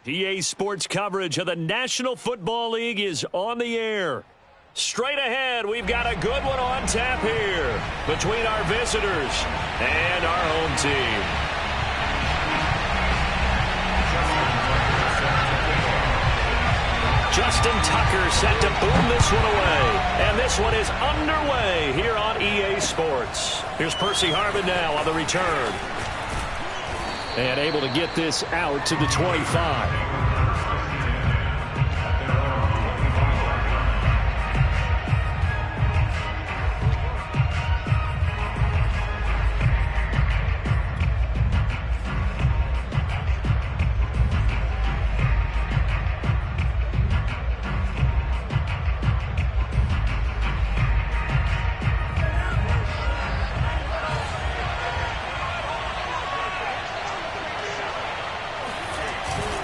EA Sports coverage of the National Football League is on the air. Straight ahead, we've got a good one on tap here between our visitors and our home team. Justin Tucker set to boom this one away. And this one is underway here on EA Sports. Here's Percy Harvin now on the return. And able to get this out to the 25.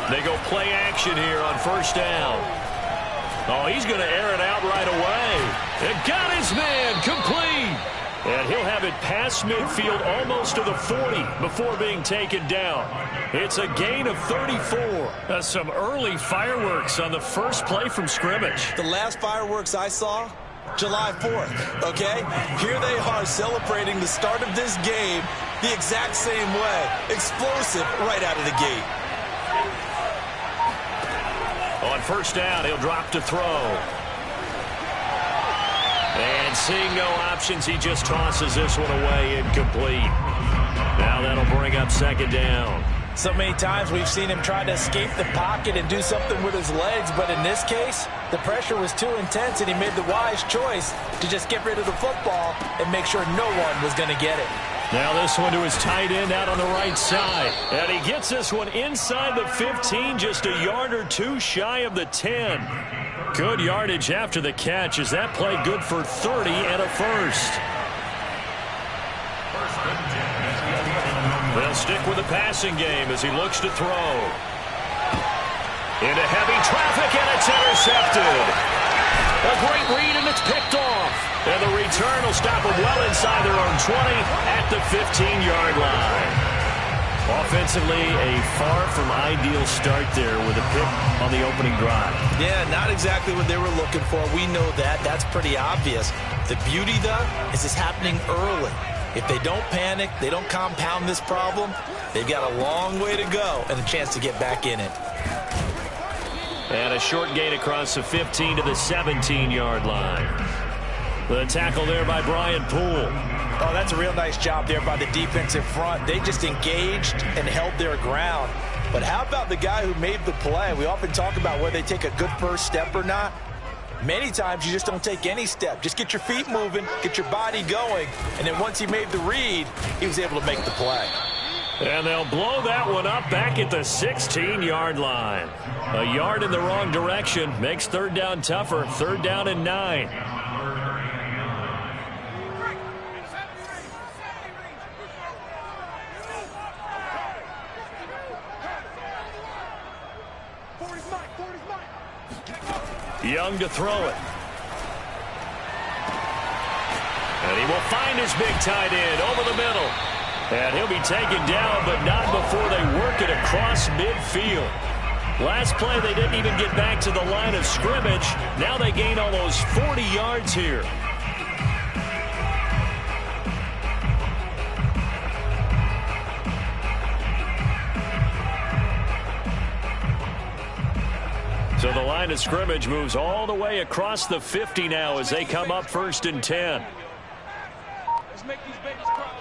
They go play action here on first down. Oh, he's going to air it out right away. It got his man complete. And he'll have it past midfield almost to the 40 before being taken down. It's a gain of 34. Some early fireworks on the first play from scrimmage. The last fireworks I saw, July 4th, okay? Here they are celebrating the start of this game the exact same way. Explosive right out of the gate. On first down, he'll drop to throw. And seeing no options, he just tosses this one away incomplete. Now that'll bring up second down. So many times we've seen him try to escape the pocket and do something with his legs, but in this case, the pressure was too intense and he made the wise choice to just get rid of the football and make sure no one was going to get it. Now this one to his tight end out on the right side. And he gets this one inside the 15, just a yard or two shy of the 10. Good yardage after the catch as that play good for 30 and a first. They'll stick with the passing game as he looks to throw. Into heavy traffic, and it's intercepted. A great read, and it's picked off. And the return will stop them well inside their own 20 at the 15-yard line. Offensively, a far from ideal start there with a pick on the opening drive. Yeah, not exactly what they were looking for. We know that. That's pretty obvious. The beauty, though, is it's happening early. If they don't panic, they don't compound this problem, they've got a long way to go and a chance to get back in it. And a short gain across the 15 to the 17-yard line. The tackle there by Brian Poole. Oh, that's a real nice job there by the defensive front. They just engaged and held their ground. But how about the guy who made the play? We often talk about whether they take a good first step or not. Many times you just don't take any step. Just get your feet moving, get your body going, and then once he made the read, he was able to make the play. And they'll blow that one up back at the 16-yard line. A yard in the wrong direction makes third down tougher. 3rd down and 9. Young to throw it. And he will find his big tight end over the middle. And he'll be taken down, but not before they work it across midfield. Last play, they didn't even get back to the line of scrimmage. Now they gain almost 40 yards here. So the line of scrimmage moves all the way across the 50 now as they come up 1st and 10. Let's make these babies cry.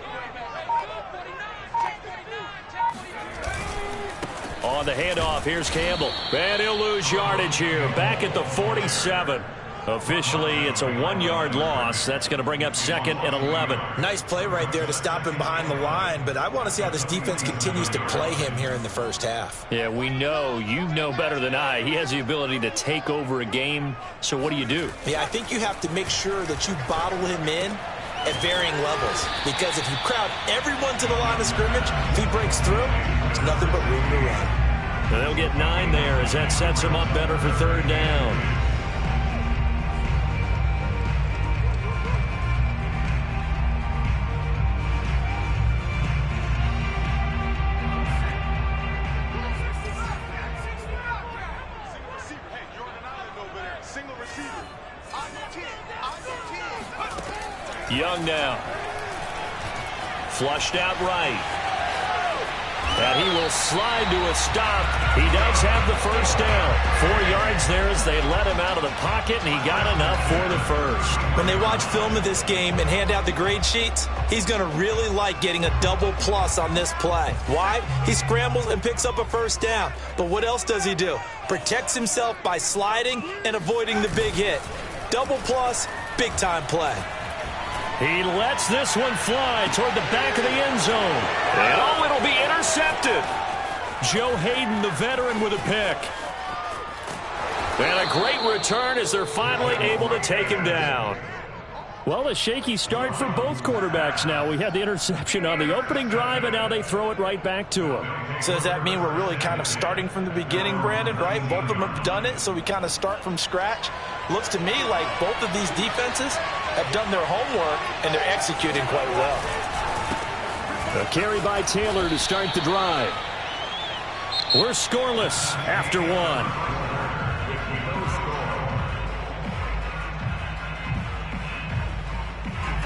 On the handoff, here's Campbell. And he'll lose yardage here. Back at the 47. Officially, it's a 1-yard loss. That's going to bring up 2nd and 11. Nice play right there to stop him behind the line, but I want to see how this defense continues to play him here in the first half. Yeah, we know. You know better than I. He has the ability to take over a game, so what do you do? Yeah, I think you have to make sure that you bottle him in at varying levels, because if you crowd everyone to the line of scrimmage, if he breaks through, there's nothing but room to run. And they'll get 9 there as that sets him up better for 3rd down. Young now. Flushed out right. And he will slide to a stop. He does have the first down. 4 yards there as they let him out of the pocket, and he got enough for the first. When they watch film of this game and hand out the grade sheets, he's going to really like getting a double plus on this play. Why? He scrambles and picks up a first down. But what else does he do? Protects himself by sliding and avoiding the big hit. Double plus, big-time play. He lets this one fly toward the back of the end zone. And oh, it'll be intercepted. Joe Hayden, the veteran, with a pick. And a great return as they're finally able to take him down. Well, a shaky start for both quarterbacks now. We had the interception on the opening drive, and now they throw it right back to him. So does that mean we're really kind of starting from the beginning, Brandon, right? Both of them have done it, so we kind of start from scratch. Looks to me like both of these defenses have done their homework, and they're executing quite well. A carry by Taylor to start the drive. We're scoreless after 1.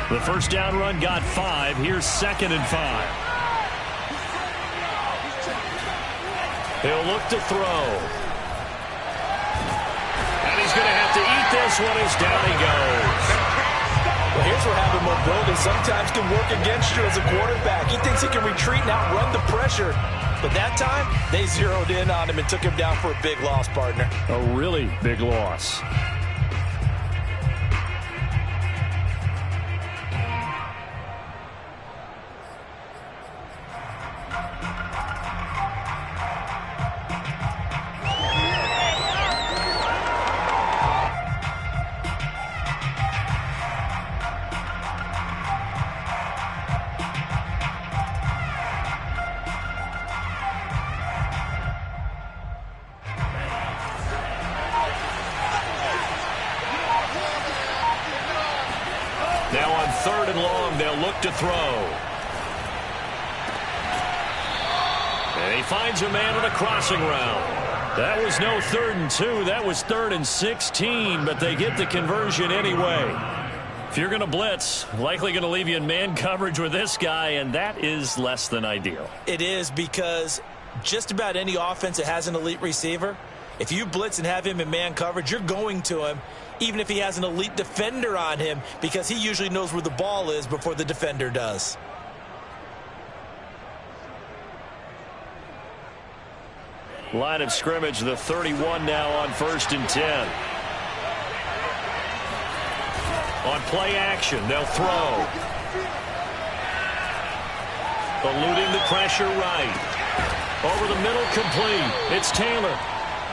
The first down run got 5. Here's 2nd and 5. He'll look to throw. And he's going to have to eat this one as down he goes. Well, here's where having mobility sometimes can work against you as a quarterback. He thinks he can retreat and outrun the pressure. But that time, they zeroed in on him and took him down for a big loss, partner. A really big loss. Now on 3rd and long, they'll look to throw. And he finds a man on a crossing route. That was no 3rd and 2. That was 3rd and 16, but they get the conversion anyway. If you're going to blitz, likely going to leave you in man coverage with this guy, and that is less than ideal. It is, because just about any offense that has an elite receiver, if you blitz and have him in man coverage, you're going to him, even if he has an elite defender on him, because he usually knows where the ball is before the defender does. Line of scrimmage, the 31 now on 1st and 10. On play action, they'll throw. Eluding the pressure right. Over the middle, complete. It's Taylor.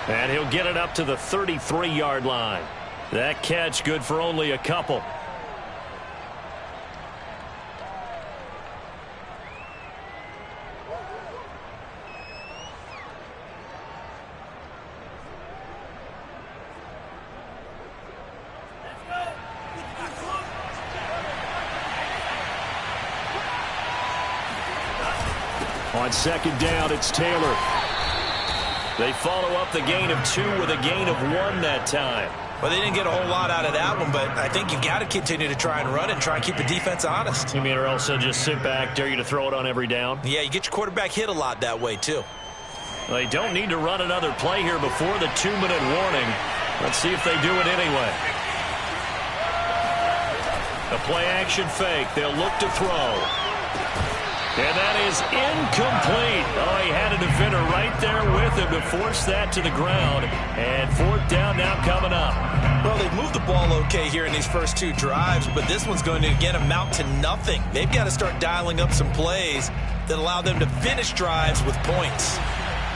And he'll get it up to the 33-yard line. That catch good for only a couple. On 2nd down, it's Taylor. They follow up the gain of 2 with a gain of 1 that time. Well, they didn't get a whole lot out of that one, but I think you've got to continue to try and run and try and keep the defense honest. You mean or else they'll just sit back, dare you to throw it on every down? Yeah, you get your quarterback hit a lot that way, too. They don't need to run another play here before the 2-minute warning. Let's see if they do it anyway. A play-action fake. They'll look to throw. And that is incomplete. Oh, he had a defender right there with him to force that to the ground. And fourth down now coming up. Well, they've moved the ball okay here in these first two drives, but this one's going to, again, amount to nothing. They've got to start dialing up some plays that allow them to finish drives with points.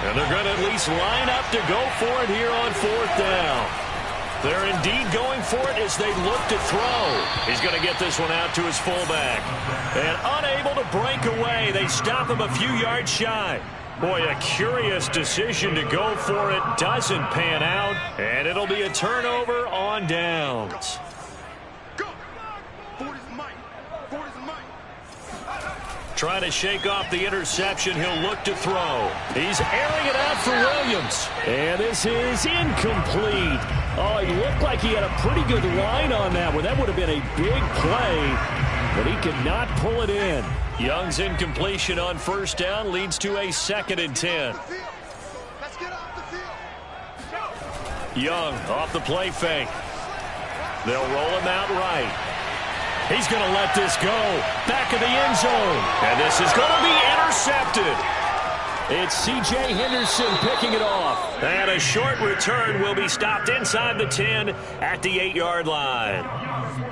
And they're going to at least line up to go for it here on fourth down. They're indeed going for it as they look to throw. He's going to get this one out to his fullback. And unable to break away, they stop him a few yards shy. Boy, a curious decision to go for it. Doesn't pan out. And it'll be a turnover on downs. Trying to shake off the interception. He'll look to throw. He's airing it out for Williams. And this is incomplete. Oh, he looked like he had a pretty good line on that one. That would have been a big play, but he could not pull it in. Young's incompletion on first down leads to a 2nd and 10. Young off the play fake. They'll roll him out right. He's going to let this go. Back of the end zone. And this is going to be intercepted. It's C.J. Henderson picking it off. And a short return will be stopped inside the 10 at the 8-yard line.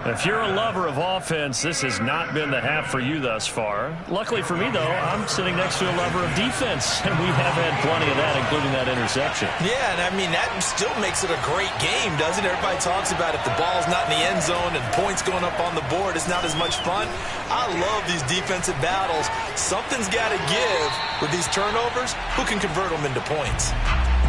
If you're a lover of offense, this has not been the half for you thus far. Luckily for me, though, I'm sitting next to a lover of defense, and we have had plenty of that, including that interception. Yeah, and I mean, that still makes it a great game, doesn't it? Everybody talks about if the ball's not in the end zone and points going up on the board, it's not as much fun. I love these defensive battles. Something's got to give with these turnovers. Who can convert them into points?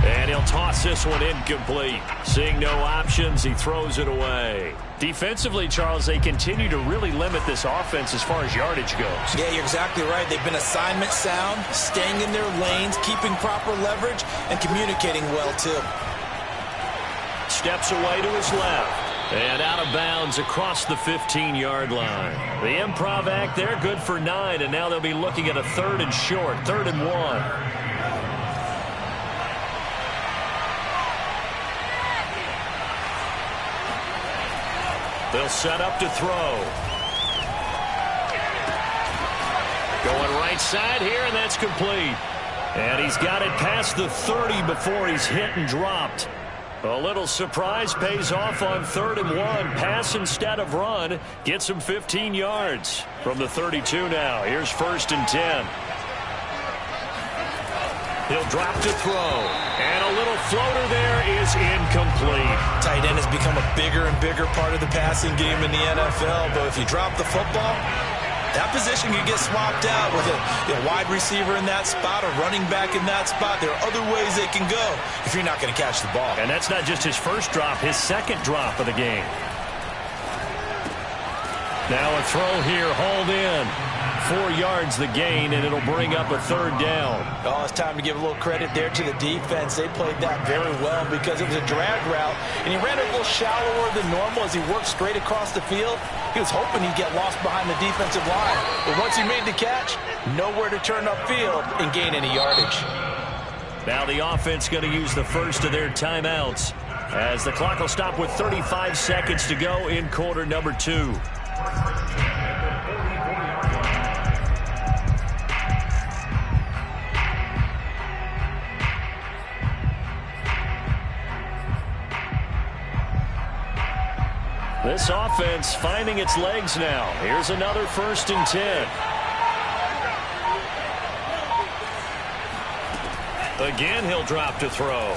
And he'll toss this one incomplete. Seeing no options, he throws it away. Defensively, Charles, they continue to really limit this offense as far as yardage goes. Yeah, you're exactly right. They've been assignment sound, staying in their lanes, keeping proper leverage, and communicating well, too. Steps away to his left. And out of bounds across the 15-yard line. The improv act there, good for 9, and now they'll be looking at a 3rd and short, 3rd and 1. They'll set up to throw. Going right side here, and that's complete. And he's got it past the 30 before he's hit and dropped. A little surprise pays off on 3rd and 1. Pass instead of run. Gets him 15 yards from the 32 now. Here's 1st and 10. He'll drop to throw. And a little floater there is incomplete. Tight end has become a bigger and bigger part of the passing game in the NFL. But if you drop the football, that position can get swapped out with a wide receiver in that spot, a running back in that spot. There are other ways they can go if you're not going to catch the ball. And that's not just his first drop, his second drop of the game. Now a throw here, hauled in. 4 yards the gain, and it'll bring up a 3rd down. Oh, it's time to give a little credit there to the defense. They played that very well because it was a drag route, and he ran a little shallower than normal as he worked straight across the field. He was hoping he'd get lost behind the defensive line. But once he made the catch, nowhere to turn upfield and gain any yardage. Now the offense going to use the first of their timeouts as the clock will stop with 35 seconds to go in quarter number 2. This offense finding its legs now. Here's another 1st and 10. Again, he'll drop to throw.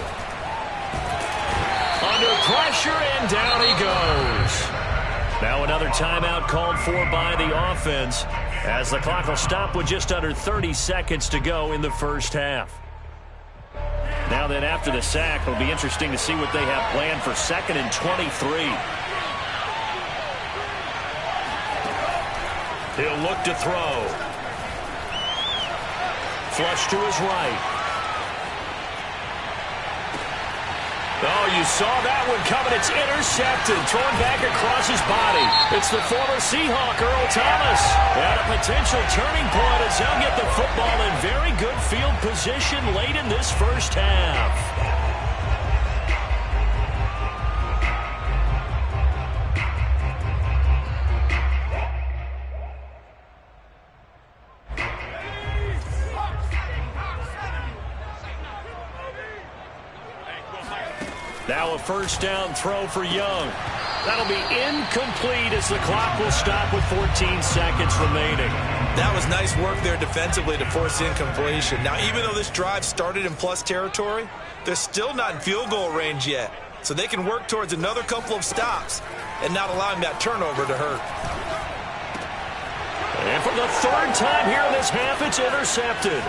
Under pressure, and down he goes. Now another timeout called for by the offense as the clock will stop with just under 30 seconds to go in the first half. Now then, after the sack, it'll be interesting to see what they have planned for 2nd and 23. He'll look to throw. Flush to his right. Oh, you saw that one coming. It's intercepted. Thrown back across his body. It's the former Seahawk, Earl Thomas. And a potential turning point as he'll get the football in very good field position late in this first half. Now a first down throw for Young. That'll be incomplete as the clock will stop with 14 seconds remaining. That was nice work there defensively to force incompletion. Now, even though this drive started in plus territory, they're still not in field goal range yet. So they can work towards another couple of stops and not allowing that turnover to hurt. And for the third time here in this half, it's intercepted.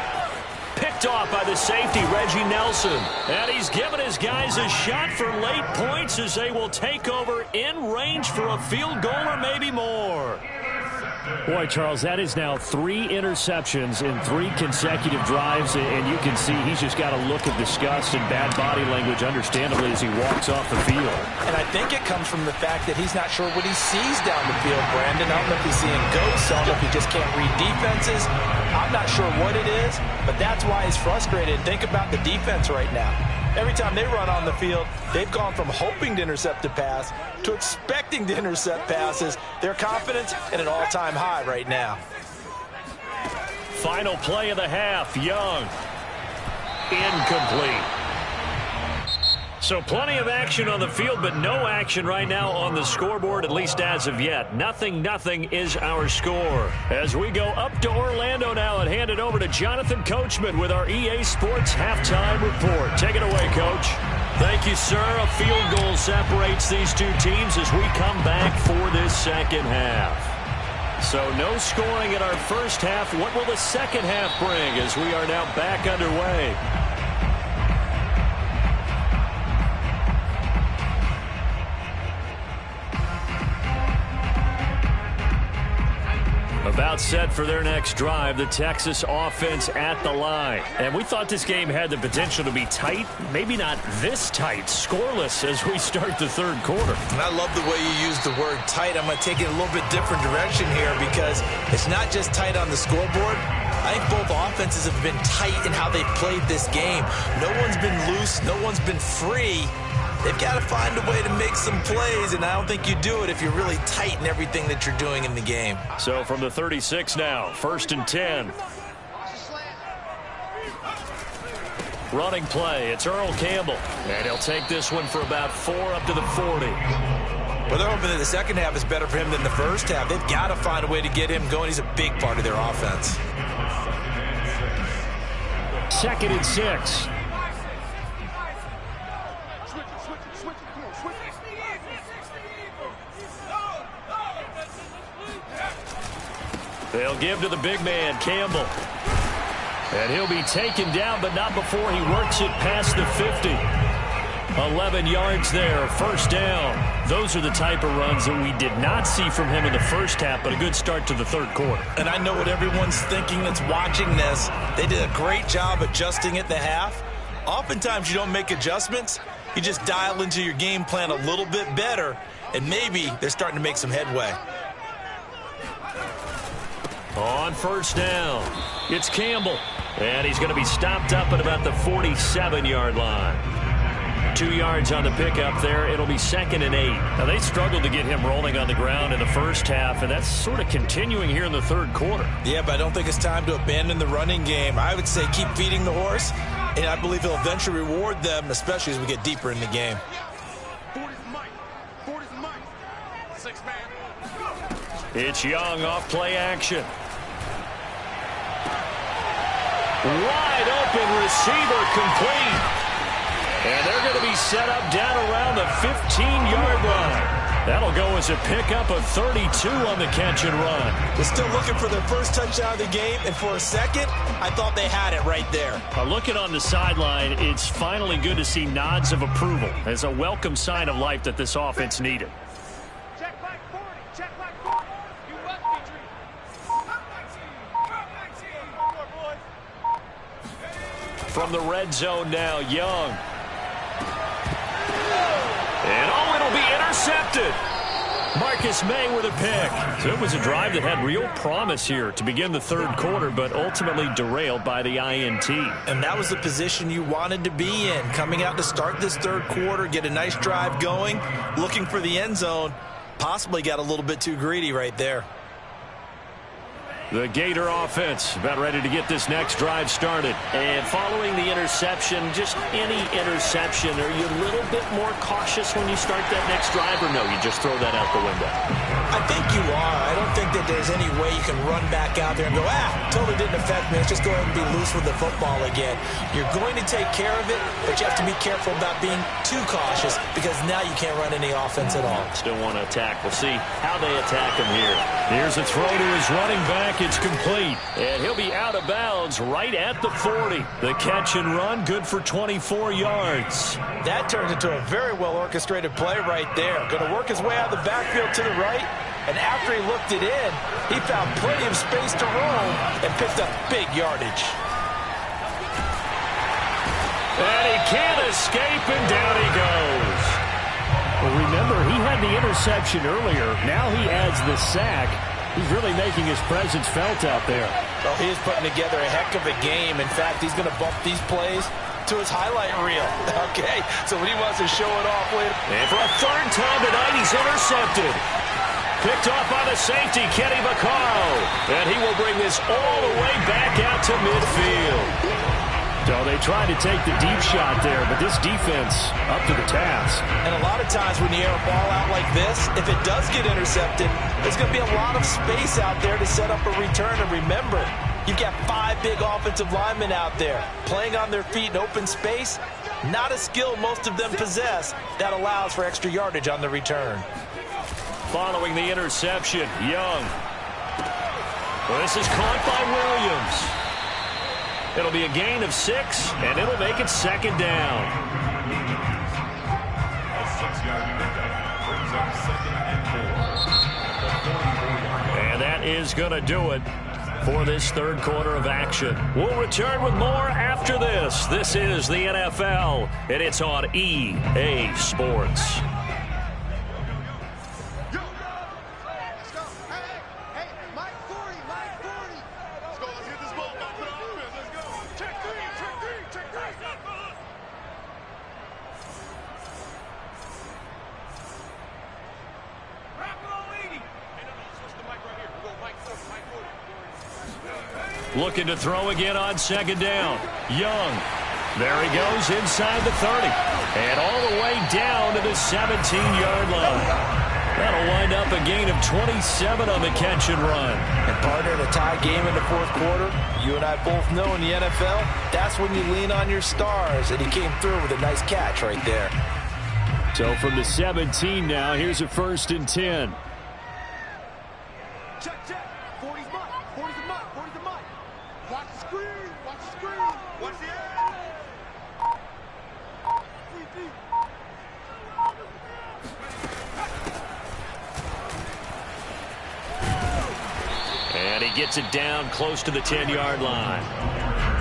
Picked off by the safety, Reggie Nelson. And he's given his guys a shot for late points as they will take over in range for a field goal or maybe more. Boy, Charles, that is now 3 interceptions in 3 consecutive drives, and you can see he's just got a look of disgust and bad body language, understandably, as he walks off the field. And I think it comes from the fact that he's not sure what he sees down the field, Brandon. I don't know if he's seeing ghosts. I don't know if he just can't read defenses. I'm not sure what it is, but that's why he's frustrated. Think about the defense right now. Every time they run on the field, they've gone from hoping to intercept a pass to expecting to intercept passes. Their confidence at an all-time high right now. Final play of the half, Young. Incomplete. So plenty of action on the field, but no action right now on the scoreboard, at least as of yet. 0-0 is our score. As we go up to Orlando now and hand it over to Jonathan Coachman with our EA Sports Halftime Report. Take it away, Coach. Thank you, sir. A field goal separates these two teams as we come back for this second half. So no scoring in our first half. What will the second half bring as we are now back underway? About set for their next drive, the Texas offense at the line. And we thought this game had the potential to be tight, maybe not this tight, scoreless as we start the third quarter. And I love the way you use the word tight. I'm going to take it a little bit different direction here because it's not just tight on the scoreboard. I think both offenses have been tight in how they've played this game. No one's been loose. No one's been free. They've got to find a way to make some plays, and I don't think you do it if you're really tight in everything that you're doing in the game. So from the 36 now, 1st and 10. Running play, it's Earl Campbell. And he'll take this one for about 4 up to the 40. Well, they're hoping that the second half is better for him than the first half. They've got to find a way to get him going. He's a big part of their offense. 2nd and 6. They'll give to the big man, Campbell. And he'll be taken down, but not before he works it past the 50. 11 yards there, first down. Those are the type of runs that we did not see from him in the first half, but a good start to the third quarter. And I know what everyone's thinking that's watching this. They did a great job adjusting at the half. Oftentimes you don't make adjustments. You just dial into your game plan a little bit better, and maybe they're starting to make some headway. On first down, it's Campbell. And he's going to be stopped up at about the 47-yard line. 2 yards on the pickup there. It'll be 2nd and 8. Now, they struggled to get him rolling on the ground in the first half, and that's sort of continuing here in the third quarter. Yeah, but I don't think it's time to abandon the running game. I would say keep feeding the horse, and I believe he'll eventually reward them, especially as we get deeper in the game. It's Young off play action. Wide open receiver complete. And they're going to be set up down around the 15-yard line. That'll go as a pickup of 32 on the catch and run. They're still looking for their first touchdown of the game, and for a second, I thought they had it right there. Looking on the sideline, it's finally good to see nods of approval as a welcome sign of life that this offense needed. From the red zone now, Young. And it'll be intercepted. Marcus May with a pick. So it was a drive that had real promise here to begin the third quarter, but ultimately derailed by the INT. And that was the position you wanted to be in. Coming out to start this third quarter, get a nice drive going, looking for the end zone. Possibly got a little bit too greedy right there. The Gator offense about ready to get this next drive started. And following the interception, just any interception, are you a little bit more cautious when you start that next drive, or no, you just throw that out the window? I think you are. I don't think that there's any way you can run back out there and go, totally didn't affect me. Let's just go ahead and be loose with the football again. You're going to take care of it, but you have to be careful about being too cautious because now you can't run any offense at all. Still want to attack. We'll see how they attack him here. Here's a throw to his running back. It's complete. And he'll be out of bounds right at the 40. The catch and run, good for 24 yards. That turns into a very well-orchestrated play right there. Going to work his way out of the backfield to the right. And after he looked it in, he found plenty of space to roam and picked up big yardage. And he can't escape, and down he goes. Well, remember, he had the interception earlier. Now he adds the sack. He's really making his presence felt out there. Well, he is putting together a heck of a game. In fact, he's going to bump these plays to his highlight reel. Okay, so when he wants to show it off later. And for a third time tonight, he's intercepted. Picked off by the safety, Kenny Vaccaro. And he will bring this all the way back out to midfield. So they tried to take the deep shot there, but this defense up to the task. And a lot of times when you air a ball out like this, if it does get intercepted, there's going to be a lot of space out there to set up a return. And remember, you've got 5 big offensive linemen out there playing on their feet in open space. Not a skill most of them possess that allows for extra yardage on the return. Following the interception, Young. Well, this is caught by Williams. It'll be a gain of 6, and it'll make it second down. And that is going to do it for this third quarter of action. We'll return with more after this. This is the NFL, and it's on EA Sports. Looking to throw again on second down. Young. There he goes inside the 30. And all the way down to the 17-yard line. That'll wind up a gain of 27 on the catch and run. And partner, in a tie game in the fourth quarter, you and I both know in the NFL, that's when you lean on your stars. And he came through with a nice catch right there. So from the 17 now, here's a 1st and 10. Check, check. 40's mine. 40's mine. 40's mine. Watch the screen. Watch the screen. Watch the air. And he gets it down close to the 10-yard line.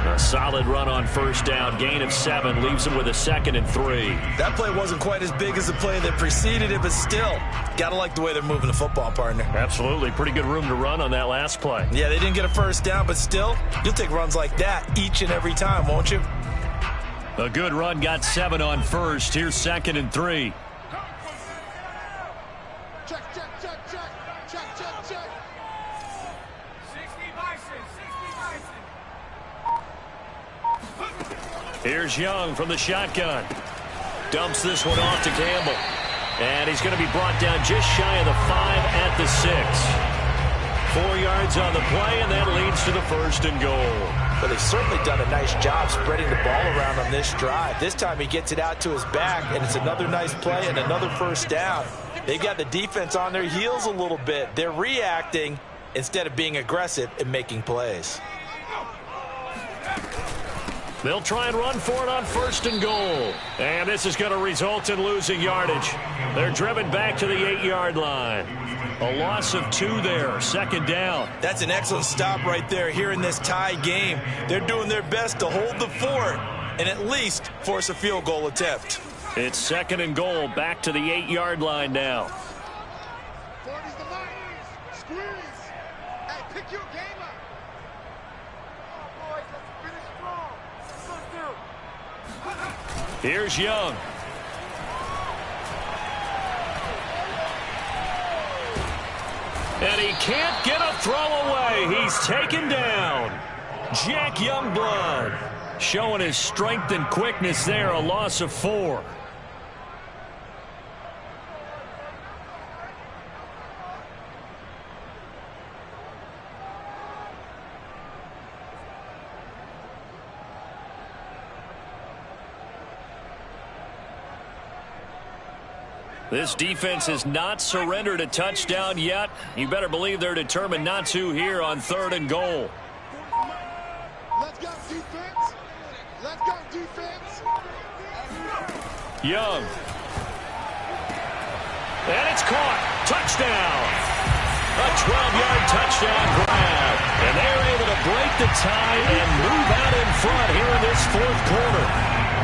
A solid run on first down. Gain of 7 leaves him with a 2nd and 3. That play wasn't quite as big as the play that preceded it, but still, gotta like the way they're moving the football, partner. Absolutely. Pretty good room to run on that last play. Yeah, they didn't get a first down, but still, you'll take runs like that each and every time, won't you? A good run got 7 on first. Here's 2nd and 3. Check, check, check, check. Check, check, check. 60 Bison. 60 Bison. Here's Young from the shotgun. Dumps this one off to Campbell. And he's going to be brought down just shy of the 5 at the 6. 4 yards on the play, and that leads to the 1st and goal. But they've certainly done a nice job spreading the ball around on this drive. This time he gets it out to his back, and it's another nice play and another 1st down. They've got the defense on their heels a little bit. They're reacting instead of being aggressive and making plays. They'll try and run for it on 1st and goal. And this is going to result in losing yardage. They're driven back to the 8-yard line. A loss of 2 there, 2nd down. That's an excellent stop right there here in this tie game. They're doing their best to hold the fort and at least force a field goal attempt. It's 2nd and goal, back to the 8-yard line now. 40's the line. Squeeze. Hey, pick your game up. Oh, boys, let's finish strong. Here's Young. And he can't get a throw away. play. He's taken down. Jack Youngblood showing his strength and quickness there, a loss of 4. This defense has not surrendered a touchdown yet. You better believe they're determined not to here on 3rd and goal. Let's go, defense. Let's go, defense. Young. And it's caught. Touchdown. A 12-yard touchdown grab. And they're able to break the tie and move out in front here in this 4th quarter.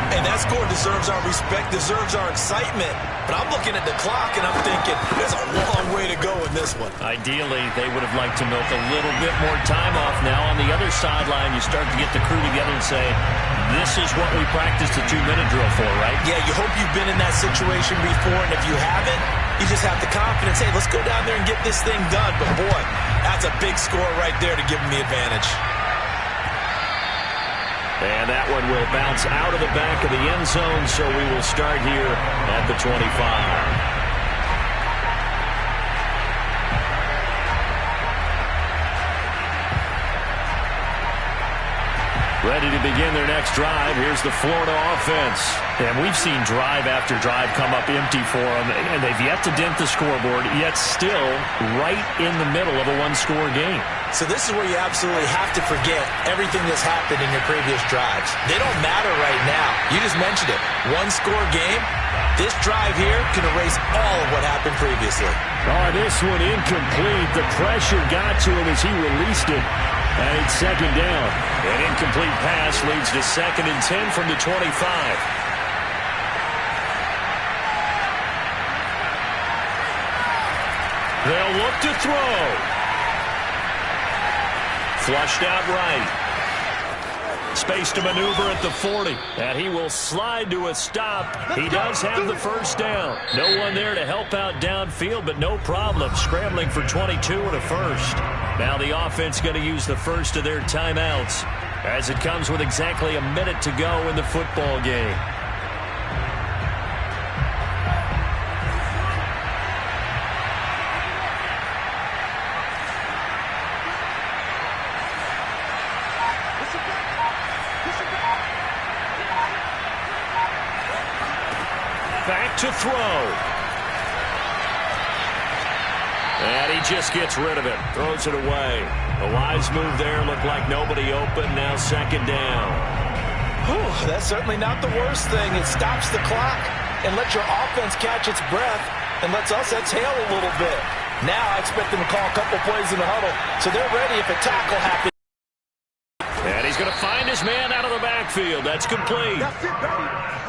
And that score deserves our respect, deserves our excitement. But I'm looking at the clock, and I'm thinking there's a long way to go in this one. Ideally, they would have liked to milk a little bit more time off. Now on the other sideline, you start to get the crew together and say, this is what we practiced a 2-minute drill for, right? Yeah, you hope you've been in that situation before, and if you haven't, you just have the confidence, hey, let's go down there and get this thing done. But, boy, that's a big score right there to give them the advantage. And that one will bounce out of the back of the end zone, so we will start here at the 25. Ready to begin their next drive. Here's the Florida offense. And we've seen drive after drive come up empty for them, and they've yet to dent the scoreboard, yet still right in the middle of a one-score game. So this is where you absolutely have to forget everything that's happened in your previous drives. They don't matter right now. You just mentioned it. One-score game. This drive here can erase all of what happened previously. Oh, this one incomplete. The pressure got to him as he released it. And it's 2nd down. An incomplete pass leads to 2nd and 10 from the 25. They'll look to throw. Flushed out right. Space to maneuver at the 40. And he will slide to a stop. He does have the first down. No one there to help out downfield, but no problem. Scrambling for 22 and a first. Now the offense going to use the first of their timeouts as it comes with exactly a minute to go in the football game. Back to throw. And he just gets rid of it. Throws it away. A wise move there. Looked like nobody open. Now 2nd down. Whew, that's certainly not the worst thing. It stops the clock and lets your offense catch its breath and lets us exhale a little bit. Now I expect them to call a couple plays in the huddle so they're ready if a tackle happens. And he's going to find his man out of the backfield. That's complete.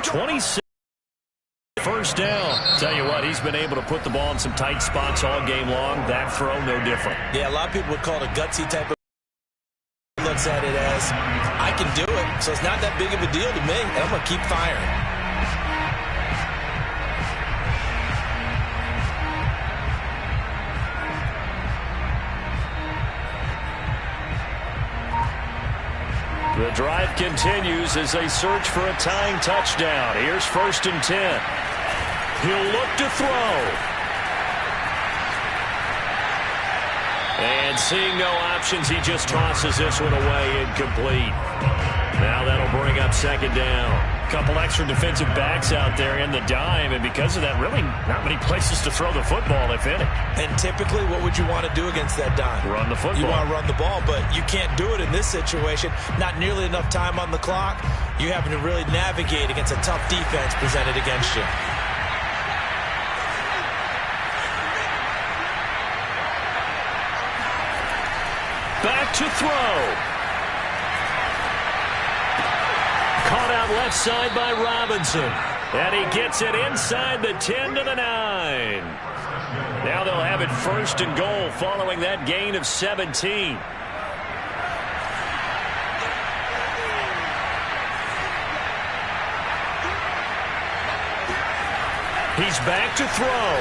26. First down. Tell you what, he's been able to put the ball in some tight spots all game long. That throw, no different. Yeah, a lot of people would call it a gutsy type of. Looks at it as, I can do it, so it's not that big of a deal to me, and I'm going to keep firing. The drive continues as they search for a tying touchdown. Here's 1st and 10. He'll look to throw. And seeing no options, he just tosses this one away, incomplete. Now that'll bring up 2nd down. A couple extra defensive backs out there in the dime, and because of that, really not many places to throw the football, if any. And typically, what would you want to do against that dime? Run the football. You want to run the ball, but you can't do it in this situation. Not nearly enough time on the clock. You're having to really navigate against a tough defense presented against you. Back to throw. Caught out left side by Robinson. And he gets it inside the 10 to the 9. Now they'll have it 1st and goal following that gain of 17. He's back to throw.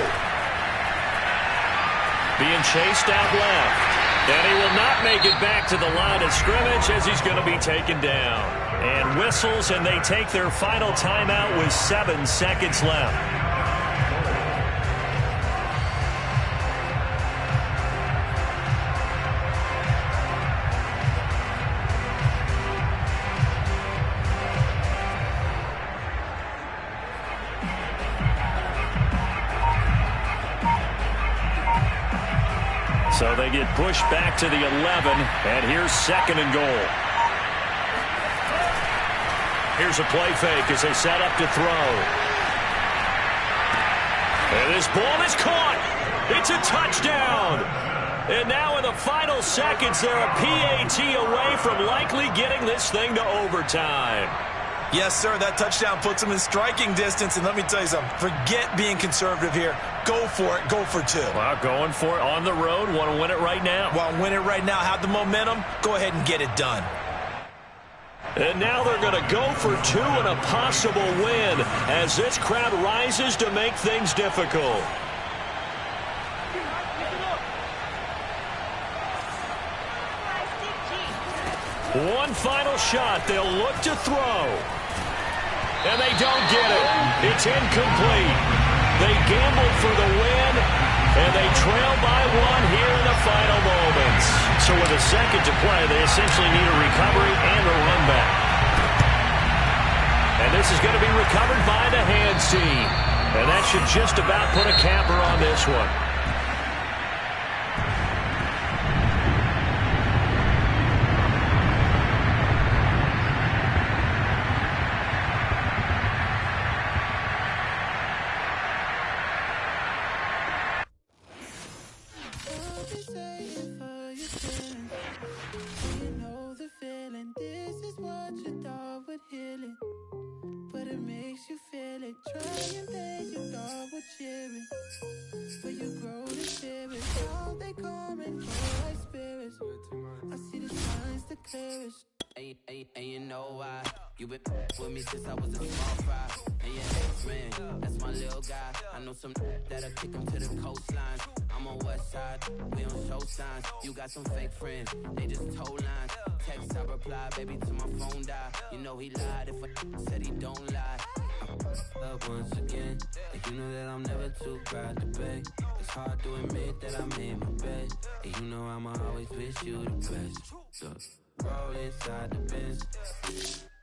Being chased out left. And he will not make it back to the line of scrimmage as he's going to be taken down. And whistles, and they take their final timeout with 7 seconds left. So they get pushed back to the 11, and here's 2nd and goal. Here's a play fake as they set up to throw. And this ball is caught. It's a touchdown. And now in the final seconds, they're a PAT away from likely getting this thing to overtime. Yes, sir, that touchdown puts them in striking distance. And let me tell you something, forget being conservative here. Go for it. Go for 2. Wow, going for it on the road. Want to win it right now. Want to win it right now. Have the momentum. Go ahead and get it done. And now they're going to go for 2 and a possible win as this crowd rises to make things difficult. One final shot. They'll look to throw. And they don't get it. It's incomplete. They gambled for the win, and they trail by 1 here in the final moments. So with a second to play, they essentially need a recovery and a run back. And this is going to be recovered by the hands team. And that should just about put a capper on this one. And you know why? You been with me since I was a small fry. And your ex-man, that's my little guy. I know some that'll kick him to the coastline. I'm on west side, we on show signs. You got some fake friends, they just told lines. Text, I reply, baby, till my phone die. You know he lied if I said he don't lie. Up once again, and you know that I'm never too proud to beg. It's hard to admit that I made my bed. And you know I'ma always wish you the best. So roll inside the Benz.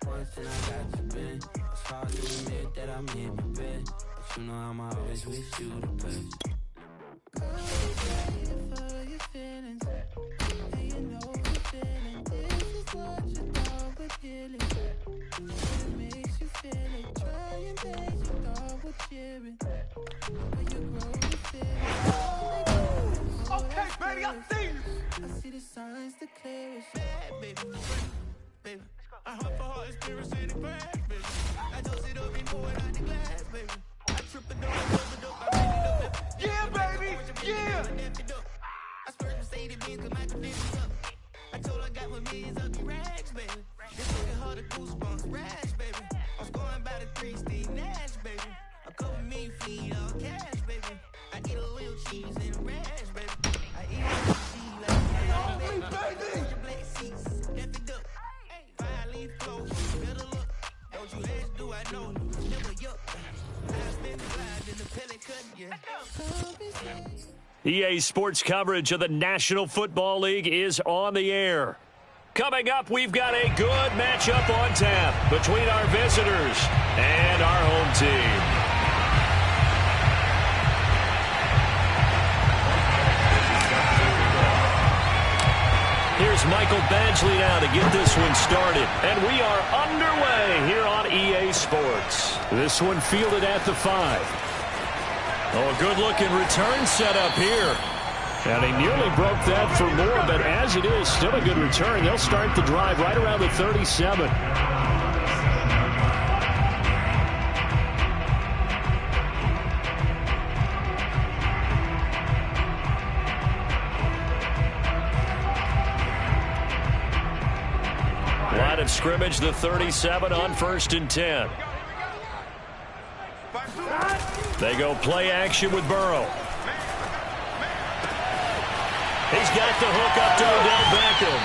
Once and I got you been. It's hard to admit that I made my bed. But you know I'ma always wish you the best. For your feelings, and you know the feeling. This is what you thought was healing. It makes you feel it. Trying things you thought were cheering. But you grow to feel it. Okay, baby, I see you. I see the signs, the clearest. Bad, baby. I hunt for heart and spirit, say the grass, baby. I toast it up and pour it out the glass, baby. I trip the door, I really up. Yeah, baby, yeah. I spurred Mercedes-Benz cause Michael did me up. I told her I got my millions of the rags, baby. This looking hard to goosebumps, rash, baby. I was going by the 3 Steve Nash, baby. A couple million feet, all cash, baby. I eat a little cheese and a rash, baby. I eat a little cheese like a baby. Your black seats, F it up. 5-leaf clothes, better look. Don't you ask, do I know you? Never yuck. I've been glad in the pellet cut, yeah. EA Sports coverage of the National Football League is on the air. Coming up, we've got a good matchup on tap between our visitors and our home team. Here's Michael Badgley now to get this one started. And we are underway here on EA Sports. This one fielded at the 5. Oh, a good-looking return set up here. And he nearly broke that for more, but as it is, still a good return. They'll start the drive right around the 37. Line of scrimmage, the 37 on 1st and 10. They go play action with Burrow. He's got the hook up to Odell Beckham.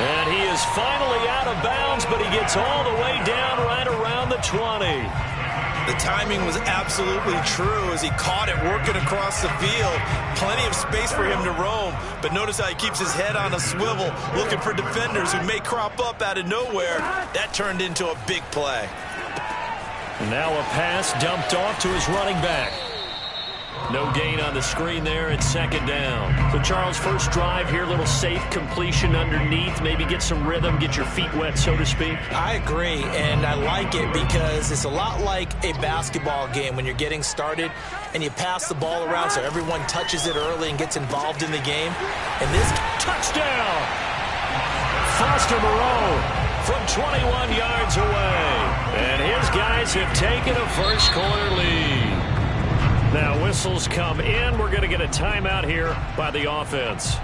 And he is finally out of bounds, but he gets all the way down right around the 20. The timing was absolutely true as he caught it working across the field. Plenty of space for him to roam, but notice how he keeps his head on a swivel, looking for defenders who may crop up out of nowhere. That turned into a big play. And now a pass dumped off to his running back. No gain on the screen there at second down. So, Charles, first drive here, little safe completion underneath. Maybe get some rhythm, get your feet wet, so to speak. I agree, and I like it because it's a lot like a basketball game when you're getting started and you pass the ball around so everyone touches it early and gets involved in the game. And this touchdown! Foster Moreau from 21 yards away. And his guys have taken a first-quarter lead. Now, whistles come in. We're going to get a timeout here by the offense.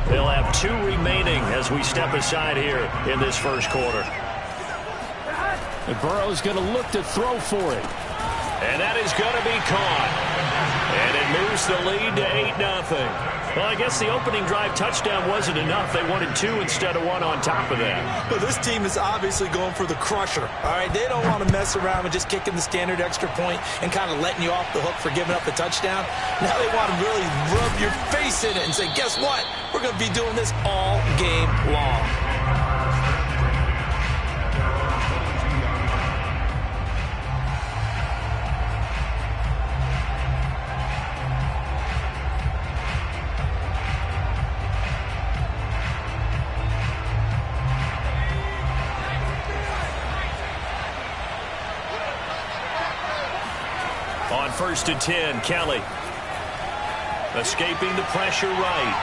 They'll have 2 remaining as we step aside here in this first quarter. And Burrow's going to look to throw for it. And that is going to be caught. And it moves the lead to 8-0. Well, I guess the opening drive touchdown wasn't enough. They wanted 2 instead of 1 on top of that. Well, this team is obviously going for the crusher. All right, they don't want to mess around with just kicking the standard extra point and kind of letting you off the hook for giving up a touchdown. Now they want to really rub your face in it and say, guess what? We're going to be doing this all game long. On 1st and 10, Kelly. Escaping the pressure right.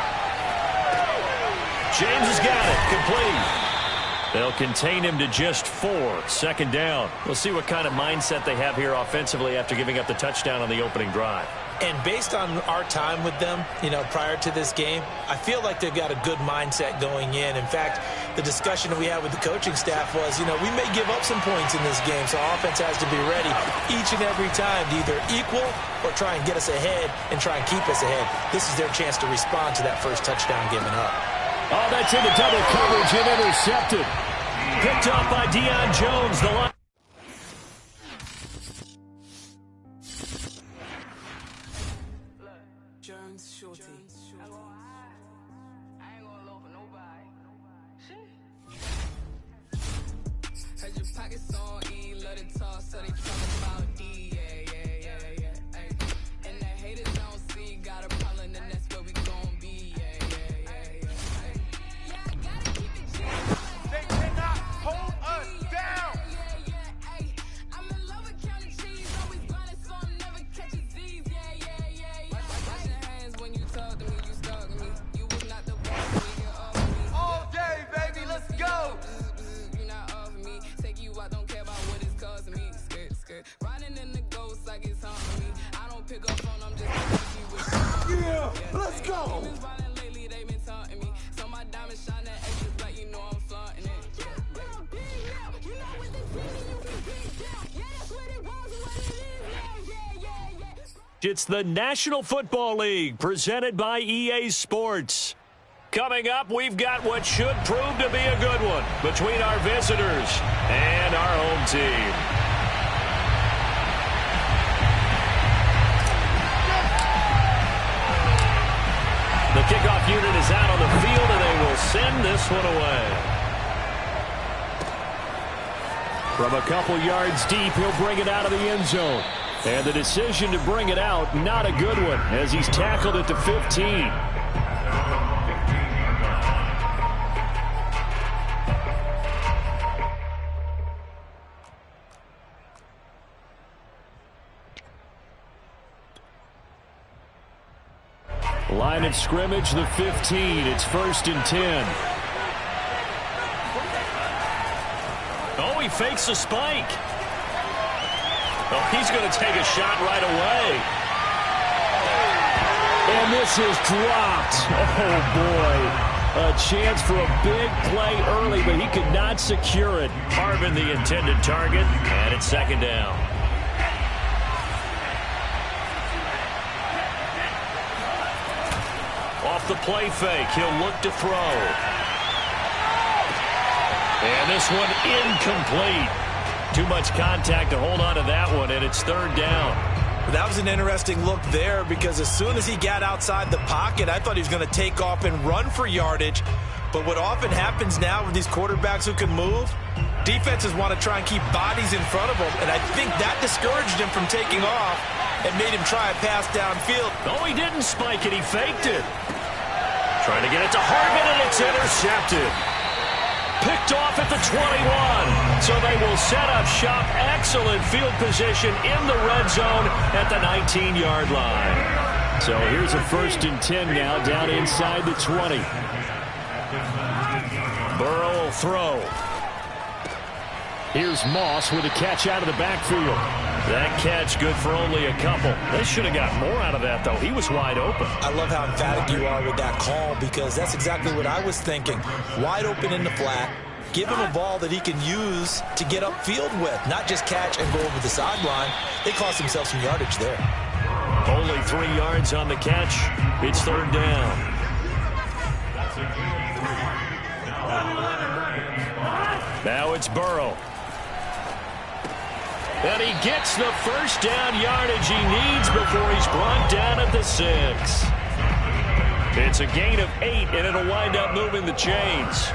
James has got it. Complete. They'll contain him to just 4. Second down. We'll see what kind of mindset they have here offensively after giving up the touchdown on the opening drive. And based on our time with them, prior to this game, I feel like they've got a good mindset going in. In fact, the discussion that we had with the coaching staff was, we may give up some points in this game, so our offense has to be ready each and every time to either equal or try and get us ahead and try and keep us ahead. This is their chance to respond to that first touchdown given up. Oh, that's into double coverage and intercepted. Picked off by Deion Jones, the line. It's the National Football League presented by EA Sports. Coming up, we've got what should prove to be a good one between our visitors and our home team. The kickoff unit is out on the field, and they will send this one away. From a couple yards deep, he'll bring it out of the end zone. And the decision to bring it out, not a good one, as he's tackled at the 15. Line of scrimmage, the 15. It's 1st and 10. Oh, he fakes a spike. Oh, he's going to take a shot right away. And this is dropped. Oh, boy. A chance for a big play early, but he could not secure it. Harvin, the intended target, and it's second down. off the play fake. He'll look to throw. And this one incomplete. Too much contact to hold on to that one, and it's third down. That was an interesting look there because as soon as he got outside the pocket, I thought he was going to take off and run for yardage. But what often happens now with these quarterbacks who can move, defenses want to try and keep bodies in front of them, and I think that discouraged him from taking off and made him try a pass downfield. No, he didn't spike it. He faked it. Trying to get it to Hardman, and it's intercepted. Picked off at the 21. So they will set up shop. Excellent field position in the red zone at the 19-yard line. So here's a 1st and 10 now down inside the 20. Burrow will throw. Here's Moss with a catch out of the backfield. That catch good for only a couple. They should have got more out of that, though. He was wide open. I love how emphatic you are with that call because that's exactly what I was thinking. Wide open in the flat. Give him a ball that he can use to get upfield with, not just catch and go over the sideline. They cost themselves some yardage there. Only 3 yards on the catch. It's third down. Now it's Burrow. And he gets the first down yardage he needs before he's brought down at the 6. It's a gain of 8, and it'll wind up moving the chains.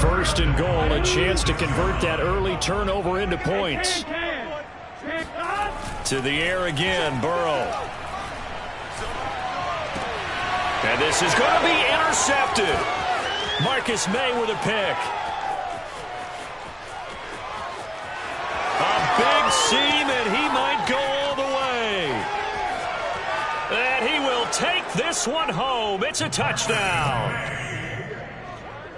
1st and goal, a chance to convert that early turnover into points. To the air again, Burrow. And this is going to be intercepted. Marcus May with a pick. A big seam, and he might go all the way. And he will take this one home. It's a touchdown.